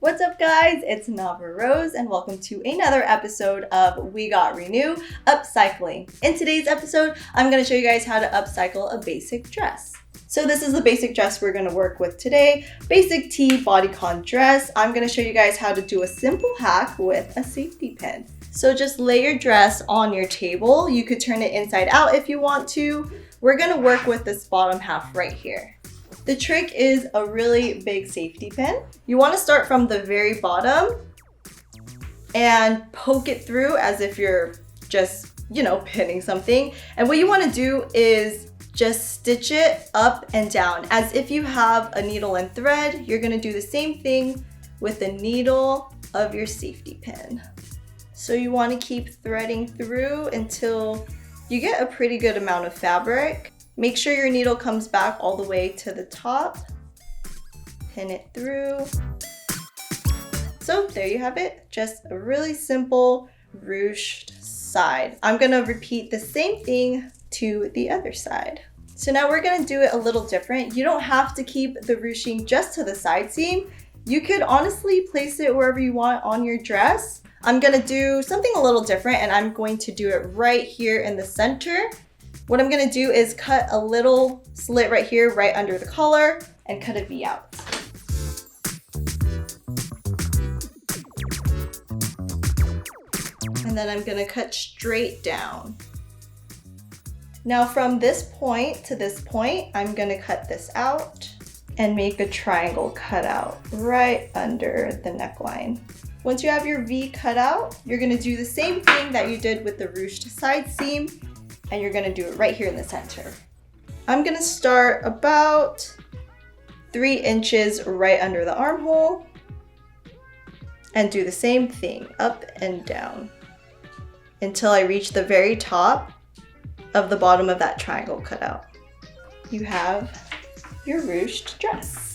What's up guys, it's Nava Rose and welcome to another episode of We Got Renew Upcycling. In today's episode, I'm going to show you guys how to upcycle a basic dress. So this is the basic dress we're going to work with today. Basic tee bodycon dress. I'm going to show you guys how to do a simple hack with a safety pin. So just lay your dress on your table. You could turn it inside out if you want to. We're going to work with this bottom half right here. The trick is a really big safety pin. You want to start from the very bottom and poke it through as if you're just, pinning something. And what you want to do is just stitch it up and down. As if you have a needle and thread, you're going to do the same thing with the needle of your safety pin. So you want to keep threading through until you get a pretty good amount of fabric. Make sure your needle comes back all the way to the top. Pin it through. So there you have it. Just a really simple ruched side. I'm gonna repeat the same thing to the other side. So now we're gonna do it a little different. You don't have to keep the ruching just to the side seam. You could honestly place it wherever you want on your dress. I'm gonna do something a little different and I'm going to do it right here in the center. What I'm gonna do is cut a little slit right here, right under the collar, and cut a V out. And then I'm gonna cut straight down. Now from this point to this point, I'm gonna cut this out and make a triangle cutout right under the neckline. Once you have your V cut out, you're gonna do the same thing that you did with the ruched side seam, and you're gonna do it right here in the center. I'm gonna start about 3 inches right under the armhole and do the same thing up and down until I reach the very top of the bottom of that triangle cutout. You have your ruched dress.